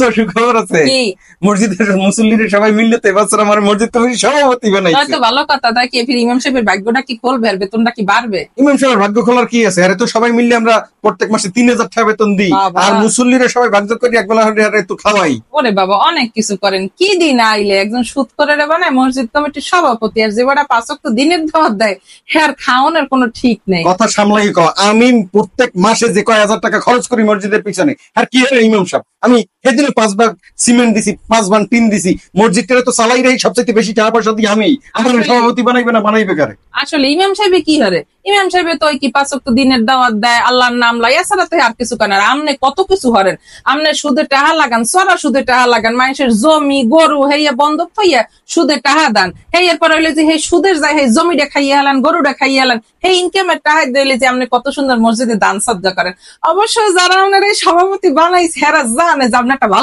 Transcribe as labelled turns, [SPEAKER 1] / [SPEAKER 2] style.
[SPEAKER 1] শুনছো সুখবর আছে? মসজিদের মুসল্লিরা সবাই মিললে তো এবছর আমার মসজিদ কমিটির সভাপতি বানাইছে।
[SPEAKER 2] ভালো কথা। তাই কি ফির ইমাম সাহেবের ভাগ্যটা কি খুলবে, আর বেতনটা কি বাড়বে?
[SPEAKER 1] ইমাম সাহেবের ভাগ্য খোলার কি আছে? আরে তো সবাই মিললে আমরা প্রত্যেক মাসে 3000 টাকা বেতন দিই, আর মুসল্লিরা সবাই ভাগ্য করে একবেলা একটু খাওয়াই।
[SPEAKER 2] ওরে বাবা, অনেক কিছু করেন। কি দিন আইলে একজন সুদ করে বানায় মসজিদ কমিটির সভাপতি, আর যে বড় 5 ওয়াক্ত দিনের দাওয়াত দেয় হ্যাঁ খাওয়ানোর কোনো ঠিক নেই।
[SPEAKER 1] কথা সামলাই কও। আমি প্রত্যেক মাসে যে কয় হাজার টাকা খরচ করি মসজিদের পিছনে, আর কি হয় ইমাম সাহেব? আমি সেদিনে 5 ভাগ সিমেন্ট দিছি, 5 ভাগ টিন দিছি, মসজিদটা তো চালাই রাই সবচেয়ে বেশি টাকা পয়সা দিই আমি। আমার সভাপতি বানাইবে না বানাইবে কারে?
[SPEAKER 2] আসলে ইমাম সাহেব কি হারে? ইমাম সাহেব তো কি 5 ওয়াক্ত দিনের দাওয়াত দেয়, আল্লাহর নাম লাই, এছাড়া তো আর কিছু কেন। আর আমনে কত কিছু হরেন, আমনে সুদে টাকা লাগান, সরা সুদে টাকা লাগান, মানুষের জমি গরু হেইয়া বন্ধক হইয়া সুদে টাকা দান, হেই এরপর হইলে যে সেই সুদের যায় সেই জমিটা খাইয়ে হেলান, গরুটা খাইয়ে হেলান, সেই ইনকামের টাকা দিলে যে আপনি কত সুন্দর মসজিদে দান সদ্গা করেন। অবশ্যই যারা আপনার এই সভাপতি বানাইছে হেরা জানে যে আপনি একটা ভালো